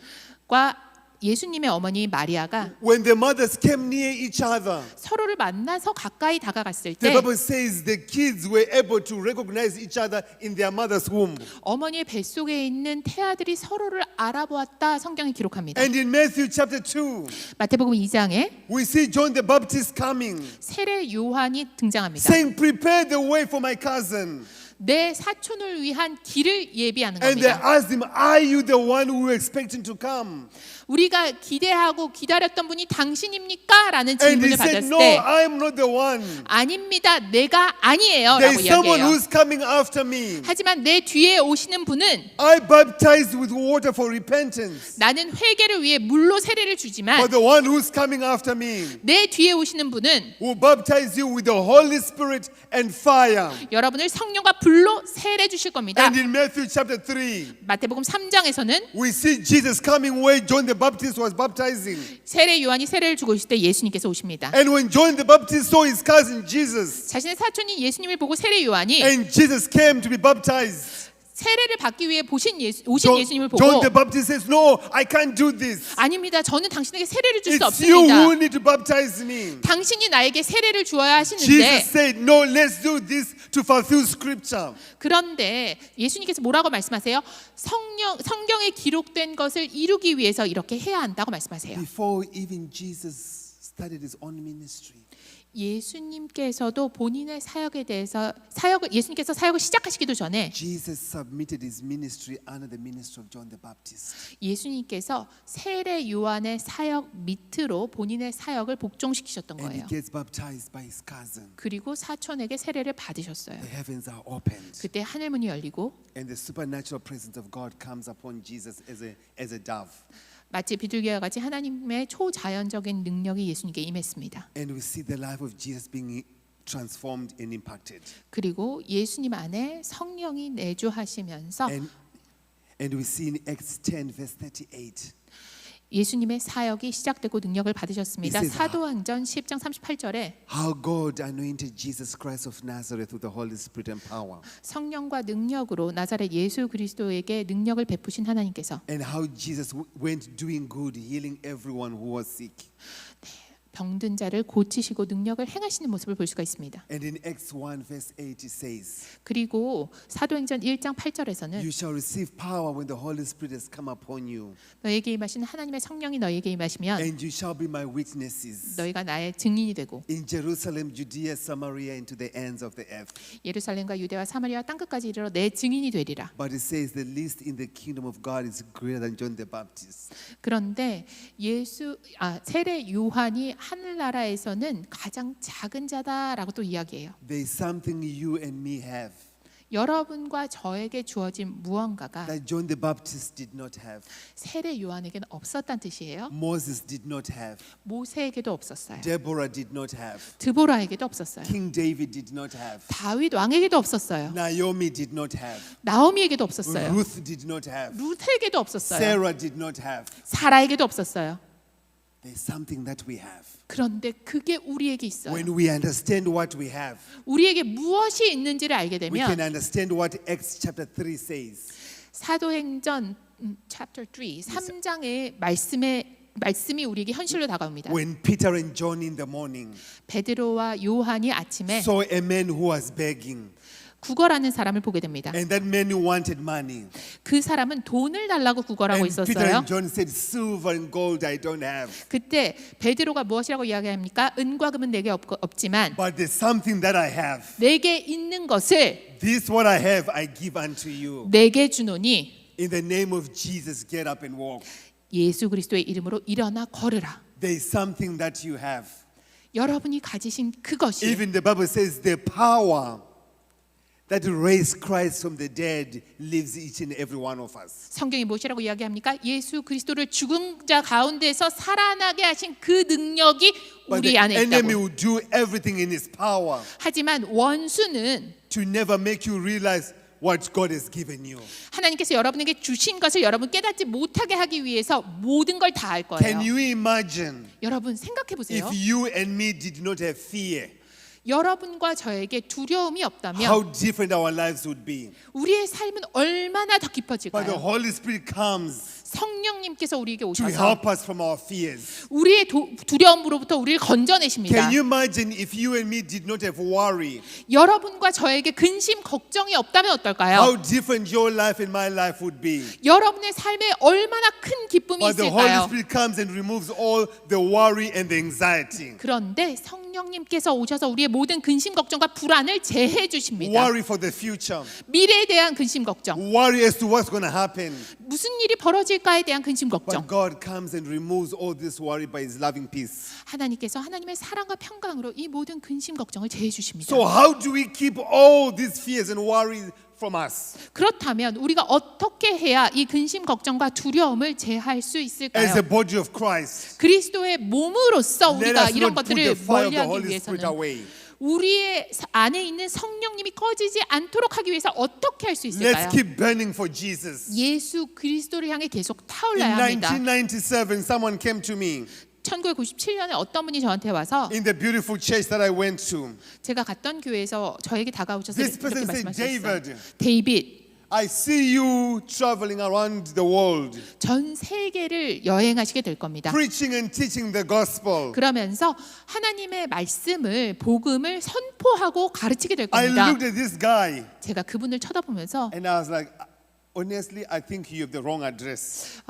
예수님의 어머니 마리아가 when the mothers came near each other, 서로를 만나서 가까이 다가갔을 the 때 Bible says the kids were able to recognize each other in their mother's womb. 어머니의 뱃속에 있는 태아들이 서로를 알아보았다 성경이 기록합니다. And in Matthew chapter 2, 마태복음 2장에 we see John the Baptist coming, 세례 요한이 등장합니다. saying, prepare the way for my cousin. 내 사촌을 위한 길을 예비하는 And they 겁니다. asked him, are you the one we were expecting to come? 우리가 기대하고 기다렸던 분이 당신입니까? 라는 And he 질문을 said, 받았을 no, 때 I'm not the one. 아닙니다. 내가 아니에요. There 라고 is someone 이야기해요. who's coming after me. 하지만 내 뒤에 오시는 분은 I baptize with water for repentance. 나는 회개를 위해 물로 세례를 주지만 But the one who's coming after me 내 뒤에 오시는 분은 will baptize you with the Holy Spirit and fire. 여러분을 성령과 불로 세례 주실 겁니다. And in Matthew chapter 3, 마태복음 3장에서는 we see Jesus coming where John the Baptist was baptizing. 세례 요한이 세례를 주고 있을 때 예수님께서 오십니다. And when John the Baptist saw his cousin Jesus, 자신의 사촌인 예수님을 보고 세례 요한이 and Jesus came to be baptized, 세례를 받기 위해 오신 예수님을 John 보고 the Baptist says, no, I can't do this. 아닙니다. 저는 당신에게 세례를 줄 수 It's you who 없습니다. need to baptize me. 당신이 나에게 세례를 주어야 하시는데 Jesus said, no, let's do this to fulfill scripture. 그런데 예수님께서 뭐라고 말씀하세요? 성경에 기록된 것을 이루기 위해서 이렇게 해야 한다고 말씀하세요. Before even Jesus started his own ministry, 예수님께서도 본인의 사역에 대해서 예수님께서 사역을 시작하시기도 전에 Jesus submitted his ministry under the ministry of John the Baptist. 예수님께서 세례 요한의 사역 밑으로 본인의 사역을 복종시키셨던 And he 거예요. gets baptized by his cousin. 그리고 사촌에게 세례를 받으셨어요. The heavens are opened. 그때 하늘 문이 열리고 And the supernatural presence of God comes upon Jesus as a dove. 마치 비둘기와 같이 하나님의 초자연적인 능력이 예수님께 임했습니다. And we see the life of Jesus being transformed and impacted. 그리고 예수님 안에 성령이 내주하시면서 And we see in Acts 10 verse 38. 예수님의 사역이 시작되고 능력을 받으셨습니다. It says, 사도행전 10장 38절에 How God anointed Jesus Christ of Nazareth with the Holy Spirit and power. 성령과 능력으로 나사렛 예수 그리스도에게 능력을 베푸신 하나님께서 And how Jesus went doing good, healing everyone who was sick. 병든 자를 고치시고 능력을 행하시는 모습을 볼 수가 있습니다. And in Acts 1 verse 8 it says, 그리고 사도행전 1장 8절에서는 You shall receive power when the Holy Spirit has come upon you. 너에게 임하신 하나님의 성령이 너에게 임하시면 And you shall be my witnesses 너희가 나의 증인이 되고 in Jerusalem, Judea, Samaria, and to the ends of the earth. 예루살렘과 유대와 사마리아 땅끝까지 이르러 내 증인이 되리라. But it says the least in the kingdom of God is greater than John the Baptist. 그런데 세례 요한이 하늘나라에서는 가장 작은 자다라고 또 이야기해요. There is something you and me have 여러분과 저에게 주어진 무언가가 that John the Baptist did not have, 세례 요한에게는 없었단 뜻이에요. Moses did not have, 모세에게도 없었어요. Deborah did not have, 드보라에게도 없었어요. King David did not have, 다윗 왕에게도 없었어요. Naomi did not have, 나오미에게도 없었어요. Ruth did not have, 루트에게도 없었어요. Sarah did not have. 사라에게도 없었어요. There's something that we have. 그런데 그게 우리에게 있어요. When we understand what we have, 우리에게 무엇이 있는지를 알게 we can 되면 understand what Acts chapter 3 says. 사도행전 chapter 3, 3장의 말씀이 우리에게 현실로 다가옵니다. When Peter and John in the morning 베드로와 요한이 아침에 saw a man who was begging, 구걸하는 사람을 보게 됩니다. and that man wanted money. 그 사람은 돈을 달라고 구걸하고 And Peter 있었어요. and John said, silver and gold I don't have, 그때 베드로가 무엇이라고 이야기합니까? 은과 금은 내게 없지만 but there's something that I have. 내게 있는 것을 This what I have I give unto you. 내게 주노니 In the name of Jesus, get up and walk. 예수 그리스도의 이름으로 일어나 걸으라. There is something that you have. 여러분이 가지신 그것이 Even the Bible says the power that raised Christ from the dead lives each and every one of us. 성경이 무엇이라고 이야기합니까? 예수 그리스도를 죽은 자 가운데서 살아나게 하신 그 능력이 But 우리 the 안에 enemy 있다고. will do everything in his power 하지만 원수는 to never make you realize what God has given you. 하나님께서 여러분에게 주신 것을 여러분 깨닫지 못하게 하기 위해서 모든 걸 다 할 거예요. Can you imagine 여러분 생각해 보세요. if you and me did not have fear? 여러분과 저에게 두려움이 없다면 How different our lives would be. 우리의 삶은 얼마나 더 But the 깊어질까요? Holy Spirit comes 성령님께서 우리에게 to 오셔서 help us from our fears. 우리의 두려움으로부터 우리를 건져내십니다. Can you imagine if you and me did not have worry? 여러분과 저에게 근심 걱정이 없다면 어떨까요? How different your life and my life would be. 여러분의 삶에 얼마나 큰 기쁨이 But the Holy 있을까요? Spirit comes and removes all the worry and the anxiety. 그런데 성령님께서 오셔서 우리의 모든 근심 걱정과 불안을 제해 주십니다. Worry for the future. 미래에 대한 근심 걱정, Worry as to what's going to happen. 무슨 일이 벌어질까에 대한 근심 걱정. But God comes and removes all this worry by His loving peace. 하나님께서 하나님의 사랑과 평강으로 이 모든 근심 걱정을 제해 주십니다. So how do we keep all these fears and worries from us? 그렇다면 우리가 어떻게 해야 이 근심 걱정과 두려움을 제할 수 As 있을까요? the body of Christ, 그리스도의 몸으로서 let 우리가 us 이런 not put the 것들을 fire of the 멀리하기 Holy Spirit 위해서는 away. 우리의 안에 있는 성령님이 꺼지지 않도록 하기 위해서 어떻게 할 수 Let's 있을까요? keep burning for Jesus. 예수 그리스도를 향해 계속 In 타올라야 합니다. 1997, someone came to me 1997년에 어떤 분이 저한테 와서 in the beautiful church that I went to. 제가 갔던 교회에서 저에게 다가오셔서 This 이렇게 person said, 말씀하셨어요. David, 데이빗, I see you traveling around the world, 전 세계를 여행하시게 될 겁니다. preaching and teaching the gospel. 그러면서 하나님의 말씀을 복음을 선포하고 가르치게 될 I 겁니다. looked at this guy 제가 그분을 쳐다보면서 and I was like, honestly, I think you have the wrong address.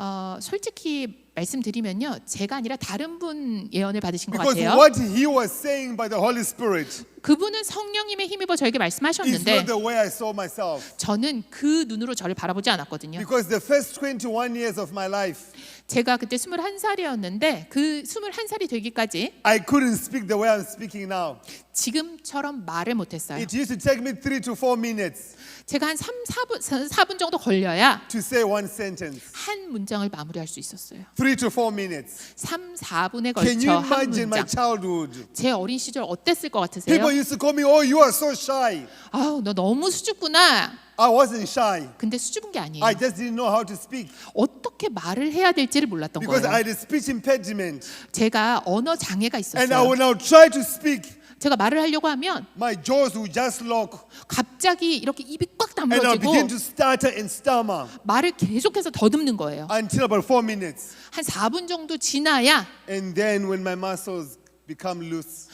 솔직히 말씀드리면요, 제가 아니라 다른 분 예언을 받으신 것 Because 같아요. what he was saying by the Holy Spirit 그분은 성령님의 힘입어 저에게 is 말씀하셨는데 not the way I saw myself. 저는 그 눈으로 저를 바라보지 않았거든요. Because the first 21 years of my life, 제가 그때 21살이었는데 그 21살이 되기까지 I couldn't speak the way I'm speaking now. 지금처럼 말을 못했어요. It used to take me 3 to 4 minutes 제가 한 4분 정도 걸려야 to say one sentence. 한 문장을 마무리할 수 있었어요. 3 to 4 minutes. 3, 4분에 Can 걸쳐 you 한 imagine my 문장. childhood? 제 어린 시절 어땠을 것 같으세요? People used to call me, oh, you are so shy. 아우, 너 너무 수줍구나. I wasn't shy. 근데 수줍은 게 아니에요. I just didn't know how to speak 어떻게 말을 해야 될지를 몰랐던 because I 거예요. had a speech impediment. 제가 언어 장애가 And I 있었어요. would now try to speak. 제가 말을 하려고 하면 My jaws would just lock 갑자기 이렇게 입이 꽉 and I 다물어지고 begin to stutter and stammer 말을 계속해서 더듬는 거예요. until about 4 minutes. 한 4분 정도 지나야 And then when my muscles become loose.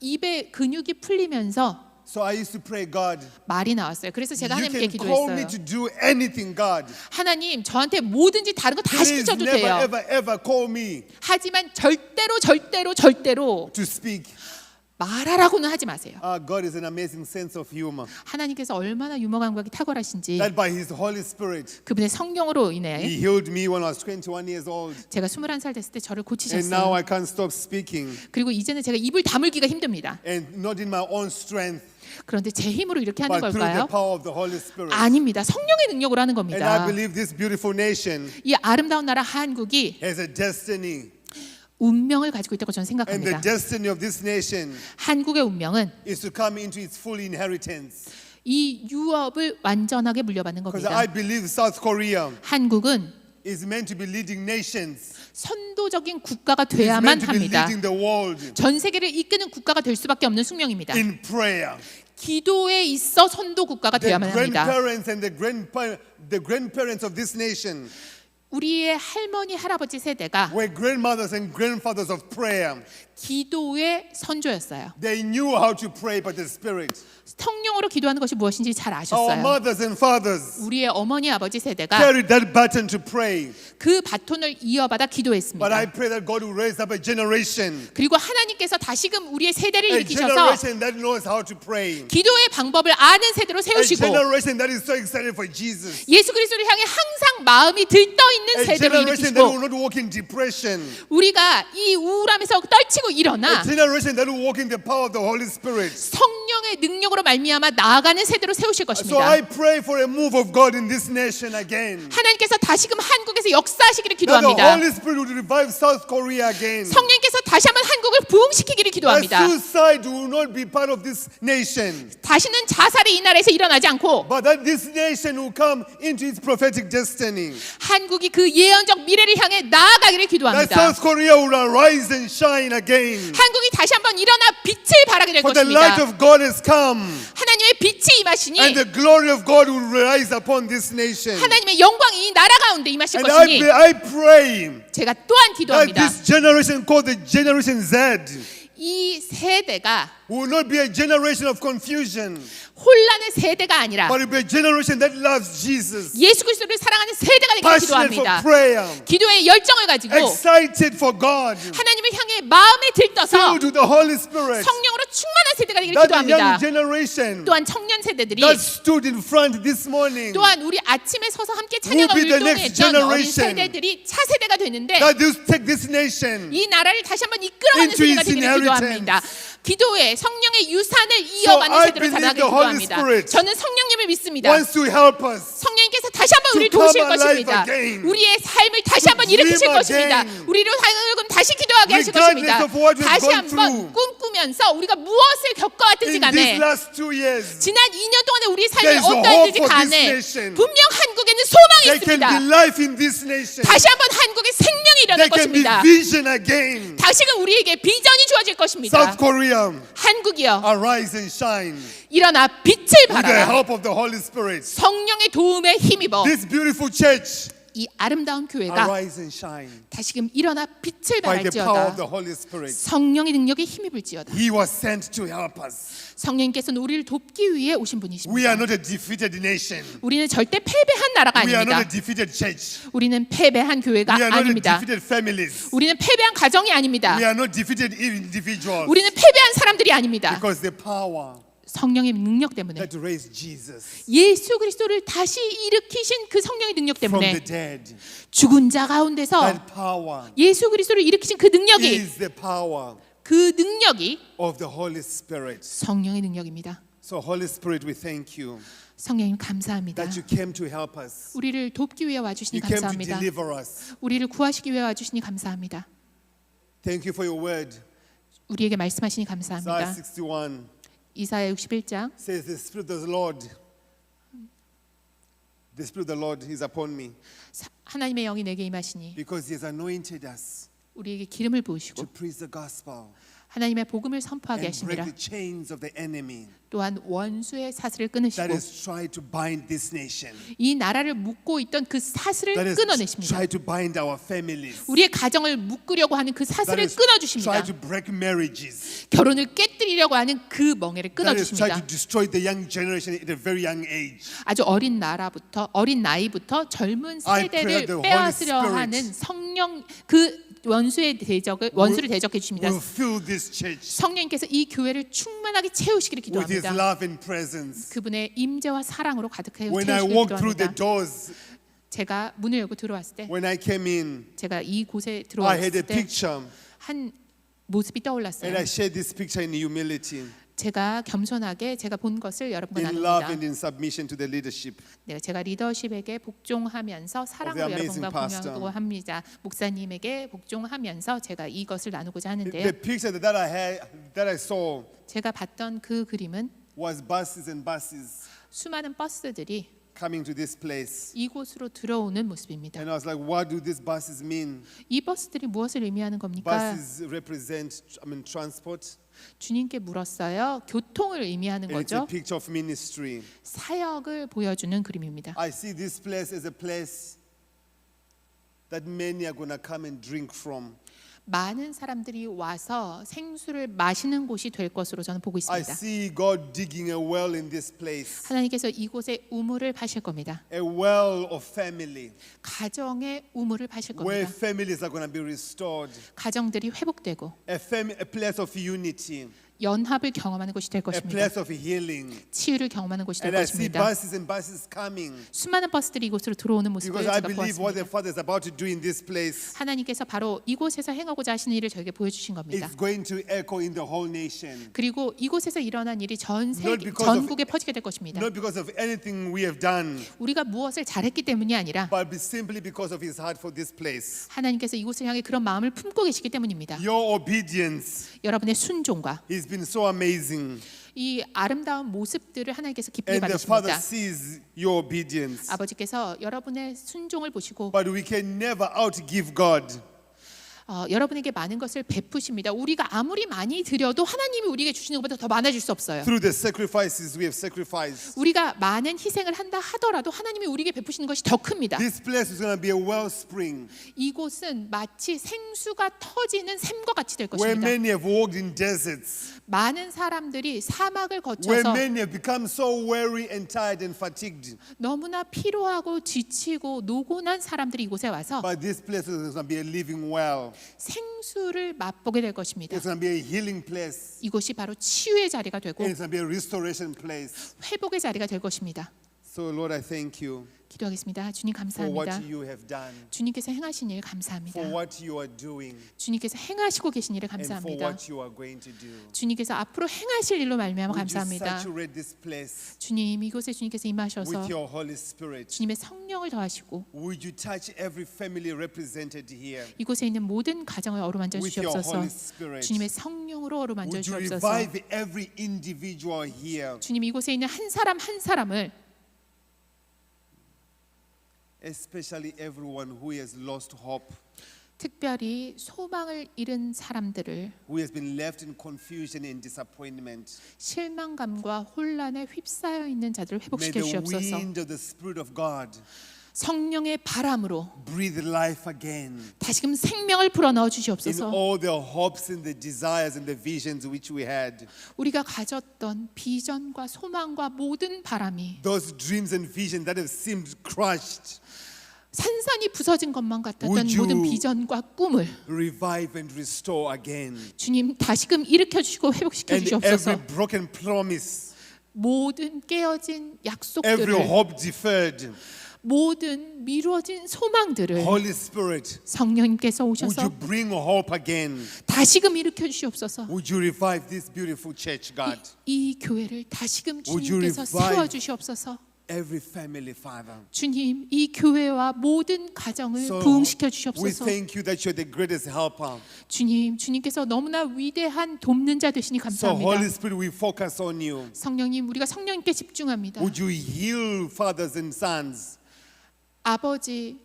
입에 근육이 풀리면서 So I used to pray, God, 말이 나왔어요. 그래서 제가 you 하나님께 can call me 기도했어요. to do anything, God. 하나님, 저한테 뭐든지 다른 거 다 Please 시켜줘도 never, 돼요. ever, ever call me 하지만 절대로 to speak. 말하라고는 하지 마세요. God is an amazing sense of humor. 하나님께서 얼마나 유머 감각이 탁월하신지 That by His Holy Spirit, 그분의 성령으로 인해 He healed me when I was 21 years old. 제가 21살 됐을 때 저를 And now 고치셨어요. I can't stop speaking. 그리고 이제는 제가 입을 다물기가 힘듭니다. And not in my own strength, 그런데 제 힘으로 이렇게 하는 but through the 걸까요? power of the Holy Spirit. 아닙니다. 성령의 능력으로 하는 And I 겁니다. believe this beautiful nation 이 아름다운 나라 한국이 has a destiny. 운명을 가지고 있다고 저는 And the 생각합니다. destiny of this nation 한국의 운명은 is to come into its full inheritance. 이 유업을 완전하게 물려받는 Because 겁니다. I believe South Korea 한국은 is meant to be leading nations. 선도적인 국가가 Is 돼야만 meant to be 합니다. leading the world 전 세계를 이끄는 국가가 될 수밖에 없는 숙명입니다. in prayer. 기도에 있어 선도 국가가 The 되어야만 합니다. grandparents and the grandparents of this nation 우리의 할머니 할아버지 세대가 were grandmothers and grandfathers of prayer. 기도의 선조였어요. They knew how to pray by the Spirit. 성령으로 기도하는 것이 무엇인지 잘 Our 아셨어요. mothers and fathers 우리의 어머니 아버지 세대가 carried that baton to pray. 그 바톤을 이어받아 But I 기도했습니다. pray that God will raise up a generation, 그리고 하나님께서 다시금 우리의 세대를 a 일으키셔서 generation that knows how to pray, 기도의 방법을 아는 세대로 a 세우시고 generation that is so excited for Jesus, 예수 그리스도를 향해 항상 마음이 들떠 있는 a 세대로 generation that will 일으키시고 not walk in depression, 우리가 이 우울함에서 떨치고 일어나 a generation that will walk in the power of the Holy Spirit. 성령의 능력으로 말미암아 나아가는 세대로 세우실 So I 것입니다. pray for a move of God in this nation again. 하나님께서 다시금 한국에서 역사하시기를 That the 기도합니다. Holy Spirit would revive South Korea again. 성령께서 다시 한번 한국을 부흥시키기를 That 기도합니다. suicide will not be part of this nation, 다시는 자살이 이 나라에서 일어나지 않고 but that this nation will come into its prophetic destiny. 한국이 그 예언적 미래를 향해 나아가기를 That 기도합니다. South Korea will arise and shine again. 한국이 다시 한번 일어나 빛을 발하게 될 For the light 것입니다. of God has come, 하나님의 빛이 임하시니 and the glory of God will rise upon this nation. 하나님의 영광이 이 나라 가운데 임하실 And 것이니 I pray 제가 또한 that 기도합니다. this generation called the Generation Z 이 세대가 will not be a generation of confusion, 혼란의 세대가 아니라 but it will be a generation that loves Jesus, 예수 그리스도를 사랑하는 세대가 되기를 passionate for 기도합니다. prayer, 기도의 열정을 가지고 excited for God, 하나님을 향해 마음에 들떠서 filled with the Holy Spirit. 성령으로 충만한 세대가 되기를 That the young 기도합니다. generation 또한 청년 세대들이 that stood in front this morning, 또한 우리 아침에 서서 함께 Will 찬양을 be the next 율동했던 어린 generation. 세대들이 차세대가 되는데 that will take this nation 이 나라를 다시 한번 이끌어가는 into 세대가 its 되기를 기도합니다. 기도에 성령의 유산을 이어가는 I 세대로 believe 자라게 the Holy 기도합니다. Spirit 저는 성령님을 믿습니다. wants to help us 성령님께서 다시 한번 to 우리를 come 도우실 alive 것입니다. again. 우리의 삶을 다시 To 한번 일으키실 dream 것입니다. again. 우리를 하여금 다시 기도하게 하실 Regardless 것입니다. of what we've 다시 gone 한번 through. 꿈꾸면서 우리가 무엇을 겪어왔든지 in 간에 these last 2 years. 지난 2년 동안의 우리 삶이 There is a hope 어떠했는지 for this 간에 nation. 분명 한국에는 소망이 There can be 있습니다. life in this nation. 다시 한번 한국에 생명이 일어날 There can be 것입니다. vision again. 다시금 우리에게 비전이 주어질 것입니다. South Korea, 한국이여 arise and shine 일어나 빛을 with the 발하라. help of the Holy Spirit. 성령의 도움에 힘입어 This beautiful church, 이 아름다운 교회가 arise and shine 다시금 일어나 빛을 by the power of 발할지어다. the Holy Spirit. 성령의 능력에 힘입을지어다. He was sent to help us. 성령님께서는 우리를 돕기 위해 오신 We 분이십니다. are not a defeated nation. 우리는 절대 패배한 나라가 We are not a 아닙니다. defeated church. 우리는 패배한 교회가 We are not a 아닙니다. defeated families. 우리는 패배한 가정이 아닙니다. We are not defeated individuals. 우리는 패배한 사람들이 아닙니다. Because the power 성령의 능력 때문에 that raised Jesus 예수 그리스도를 다시 일으키신 그 성령의 능력 from the 때문에 dead, 죽은 자 가운데서 that power 예수 그리스도를 일으키신 그 능력이 is the power 그 능력이 of the Holy Spirit. 성령의 능력입니다. So Holy Spirit, we thank you 성령님 감사합니다. that you came to help us. 우리를 돕기 위해 와주시니 You came to 감사합니다. deliver us. 우리를 구하시기 위해 와주시니 감사합니다. Thank you for your word. 우리에게 말씀하시니 Isaiah 감사합니다. 61 이사야 61장 says, The Spirit of the Lord is upon me 하나님의 영이 내게 임하시니 because He has anointed us 우리에게 기름을 to 부으시고 preach the gospel 하나님의 복음을 선포하게 and break 하시니라. the chains of the enemy 또한 원수의 사슬을 that 끊으시고 has tried to bind this nation, 이 나라를 묶고 있던 그 사슬을 that has 끊어내십니다. tried to bind our families, 우리의 가정을 묶으려고 하는 그 that 사슬을 has 끊어주십니다. tried to break marriages, 결혼을 깨뜨리려고 하는 그 멍에를 that has tried to 끊어주십니다. destroy the young generation at a very young age. 아주 어린 나이부터 젊은 I pray 세대를 the Holy 빼앗으려 Spirit 하는 성령 원수를 대적해 주십니다. Will fill this church 성령님께서 이 교회를 충만하게 채우시기를 with His 기도합니다. love and presence. 그분의 임재와 사랑으로 가득하여 When I 채우시기를 walked through the 기도합니다. doors, 제가 문을 열고 들어왔을 때, when I came in, 제가 이곳에 I had 들어왔을 a 때 picture, 한 모습이 and 떠올랐어요. I shared this picture in humility, 제가 겸손하게 제가 본 것을 여러분과 in love 나눕니다. and in submission to the leadership. 제가 리더십에게 복종하면서 사랑으로 Of the amazing 여러분과 pastor. 공유합니다. 목사님에게 복종하면서 제가 이것을 나누고자 The 하는데요. picture that I saw 제가 봤던 그 그림은 was buses and buses 수많은 버스들이 coming to this place. 이곳으로 들어오는 모습입니다. And I was like, what do these buses mean? 이 버스들이 무엇을 의미하는 겁니까? Buses represent, transport. 주님께 물었어요. 교통을 의미하는 And it's a 거죠. picture of ministry. 사역을 보여주는 그림입니다. I see this place as a place that many are going to come and drink from. 많은 사람들이 와서 생수를 마시는 곳이 될 것으로 저는 보고 I 있습니다. see God digging a well in this place. 하나님께서 이곳에 우물을 파실 겁니다. A well of family. 가정의 우물을 파실 Where 겁니다. families are going to be restored. 가정들이 회복되고 A place of unity. 연합을 경험하는 곳이 될 A 것입니다. place of healing. 치유를 경험하는 곳이 될 And I see 것입니다. buses and buses coming. 수많은 버스들이 이곳으로 들어오는 모습을 Because I 제가 believe what the 보았습니다. Father is about to do in this place 하나님께서 바로 이곳에서 행하고자 하시는 일을 저에게 보여주신 겁니다. is going to echo in the whole nation. 그리고 이곳에서 일어난 일이 Not because of- 전국에 퍼지게 될 것입니다. Not because of anything we have done, 우리가 무엇을 잘했기 때문이 아니라 but simply because of His heart for this place. 하나님께서 이곳을 향해 그런 마음을 품고 계시기 때문입니다. Your obedience 여러분의 순종과 has been so amazing. 이 아름다운 모습들을 하나님께서 기쁘게 And the Father 받으십니다. sees your obedience. 아버지께서 여러분의 순종을 보시고 But we can never outgive God. 여러분에게 많은 것을 베푸십니다. 우리가 아무리 많이 드려도 하나님이 우리에게 주시는 것보다 더 많아질 수 없어요. Through the sacrifices we have sacrificed. 우리가 많은 희생을 한다 하더라도 하나님이 우리에게 베푸시는 것이 더 큽니다. This place is going to be a wellspring 이곳은 마치 생수가 터지는 샘과 같이 될 where 것입니다. many have walked in deserts, 많은 사람들이 사막을 where 거쳐서 many have become so weary and tired and fatigued. 너무나 피로하고 지치고 노곤한 사람들이 이곳에 와서 But this place is going to be a living well. 생수를 맛보게 될 것입니다. It's going to be a healing place. 이곳이 바로 치유의 자리가 되고 And it's going to be a restoration place. 회복의 자리가 될 것입니다. So Lord, I thank you 기도하겠습니다. 주님 for 감사합니다. what you have done, 주님께서 행하신 일 감사합니다. for what you are doing, 주님께서 행하시고 계신 일을 and for 감사합니다. what you are going to do. 주님께서 앞으로 행하실 일로 말미암아 Would you 감사합니다. saturate this place 주님 이곳에 주님께서 임하셔서 with your Holy Spirit? 주님의 성령을 더하시고 Would you touch every family represented here 이곳에 있는 모든 가정을 어루만져 with your 주시옵소서. Holy Spirit? 주님의 성령으로 어루만져 Would you 주옵소서. revive every individual here, 주님 이곳에 있는 한 사람 한 사람을 especially everyone who has lost hope, 특별히 소망을 잃은 사람들을 who has been left in confusion and disappointment? 실망감과 혼란에 휩싸여 있는 자들을 May 회복시켜 the 주시옵소서. wind of the Spirit of God 성령의 바람으로 breathe life again 다시금 생명을 불어 넣어 in 주시옵소서. all the hopes and the desires and the visions which we had. 우리가 가졌던 비전과 소망과 모든 바람이 Those dreams and visions that have seemed crushed, 산산이 부서진 것만 같았던 Would you 모든 비전과 꿈을 revive and restore again. 주님 다시금 일으켜 주시고 회복시켜 And every 주시옵소서. broken promise, 모든 깨어진 every 약속들을 hope deferred, 모든 미루어진 소망들을 Holy Spirit, 성령님께서 would 오셔서 you bring hope again? 다시금 일으켜 주시옵소서. Would you revive this beautiful church, God? 이 교회를 다시금 Would you 주님께서 revive- 세워 주시옵소서. Every family, Father. 주님 이 교회와 모든 가정을 So 부흥시켜 we 주시옵소서. thank you that you're the greatest helper. 주님께서 너무나 위대한 돕는 자 되시니 So Holy 감사합니다. Spirit, we focus on you. 성령님 우리가 성령님께 집중합니다. Would you heal fathers and sons, 아버지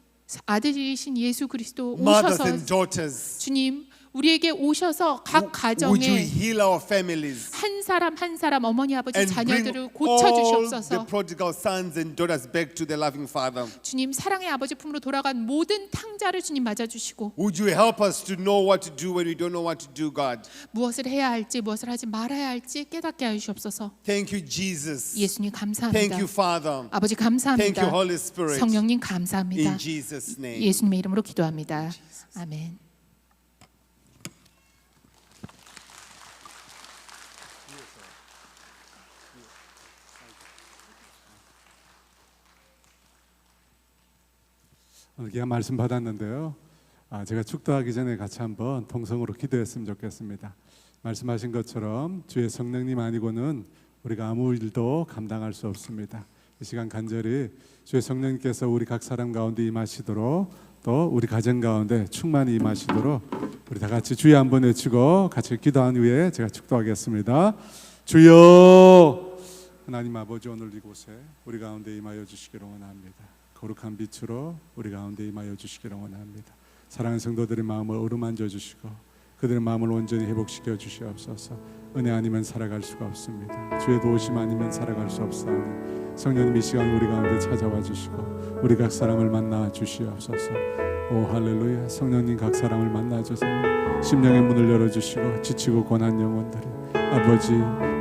아들이신 예수 그리스도 mothers 오셔서 and daughters? 주님 우리에게 오셔서 각 Would you 가정에 heal our families 한 사람 한 사람 어머니 아버지 and bring 자녀들을 고쳐 all the 주시옵소서. prodigal sons and daughters back to the loving Father? 주님 사랑의 아버지 품으로 돌아간 모든 탕자를 주님 맞아 주시고 Would you help us to know what to do when we don't know what to do, God? 무엇을 해야 할지 무엇을 하지 말아야 할지 깨닫게 하여 주옵소서. Thank you, Jesus. 예수님 Thank 감사합니다. you, Father. 아버지 Thank 감사합니다. you, Holy Spirit. 성령님 감사합니다. In Jesus' name. 예수님의 이름으로 기도합니다. 아멘. 오늘 귀한 말씀 받았는데요. 제가 축도하기 전에 같이 한번 통성으로 기도했으면 좋겠습니다. 말씀하신 것처럼 주의 성령님 아니고는 우리가 아무 일도 감당할 수 없습니다. 이 시간 간절히 주의 성령님께서 우리 각 사람 가운데 임하시도록 또 우리 가정 가운데 충만히 임하시도록 우리 다 같이 주여 한번 외치고 같이 기도한 후에 제가 축도하겠습니다. 주여 하나님 아버지, 오늘 이곳에 우리 가운데 임하여 주시기를 원합니다. 거룩한 빛으로 우리 가운데 임하여 주시기를 원합니다. 사랑하는 성도들의 마음을 어루만져 주시고 그들의 마음을 온전히 회복시켜 주시옵소서. 은혜 아니면 살아갈 수가 없습니다. 주의 도우심 아니면 살아갈 수 없사오니 성령님 이 시간 우리 가운데 찾아와 주시고 우리 각 사람을 만나 주시옵소서. 오 할렐루야. 성령님 각 사람을 만나 주세요. 심령의 문을 열어주시고 지치고 고난 영혼들이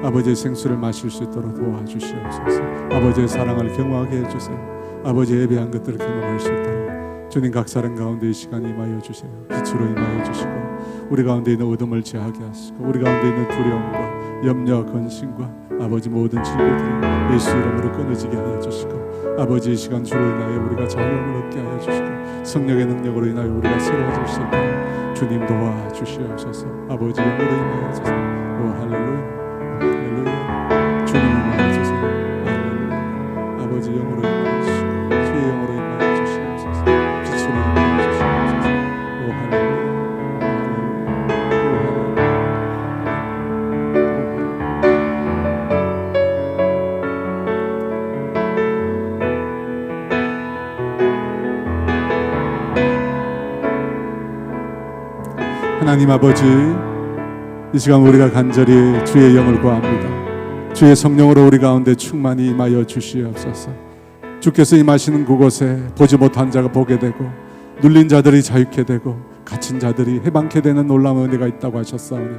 아버지의 생수를 마실 수 있도록 도와주시옵소서. 아버지의 사랑을 경험하게 해주세요. 아버지의 예배한 것들을 경험할 수 있도록 주님 각 사람 가운데 이 시간 임하여 주세요. 빛으로 임하여 주시고 우리 가운데 있는 어둠을 제하게 하시고 우리 가운데 있는 두려움과 염려, 근심과 아버지 모든 질고들이 예수 이름으로 끊어지게 하여 주시고 아버지 이 시간 주로 인하여 우리가 자유함을 얻게 하여 주시고 성령의 능력으로 인하여 우리가 새로워질 수 있도록 주님 도와주시옵소서. 아버지 영으로 임하여 주세요. 오 할렐루야, 할렐루야. 주님 임하여 주세요. 할렐루야. 아버지 영으로 임하여 주시고 주의 영으로 임하여 주시옵소서. 빛으로 임하여 주시옵소서. 오 할렐루야, 하나님 아버지, 이 시간 우리가 간절히 주의 영을 구합니다. 주의 성령으로 우리 가운데 충만히 임하여 주시옵소서. 주께서 임하시는 그곳에 보지 못한 자가 보게 되고 눌린 자들이 자유케 되고 갇힌 자들이 해방케 되는 놀라운 은혜가 있다고 하셨사오니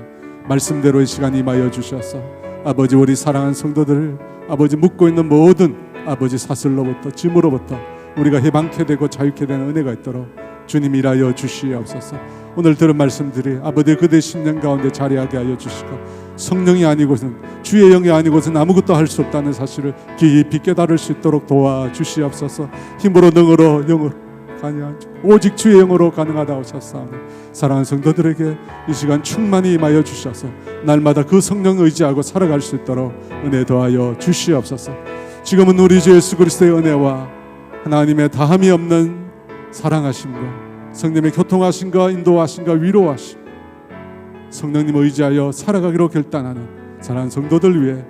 말씀대로 이 시간 임하여 주셔서 아버지 우리 사랑하는 성도들을 아버지 묶고 있는 모든 아버지 사슬로부터 짐으로부터 우리가 해방케 되고 자유케 되는 은혜가 있도록 주님 일하여 주시옵소서. 오늘 들은 말씀들이 아버지 그대 심령 가운데 자리하게 하여 주시고 성령이 아니고는 주의 영이 아니고는 아무것도 할 수 없다는 사실을 깊이 깨달을 수 있도록 도와주시옵소서. 힘으로 능으로 영으로 가능하지 오직 주의 영으로 가능하다 하셨사오니 사랑하는 성도들에게 이 시간 충만히 임하여 주셔서 날마다 그 성령 의지하고 살아갈 수 있도록 은혜 더하여 주시옵소서. 지금은 우리 주 예수 그리스도의 은혜와 하나님의 다함이 없는 사랑하심과 성령의 교통하심과 인도하심과 위로하심 성령님 의지하여 살아가기로 결단하는 사랑하는 성도들 위해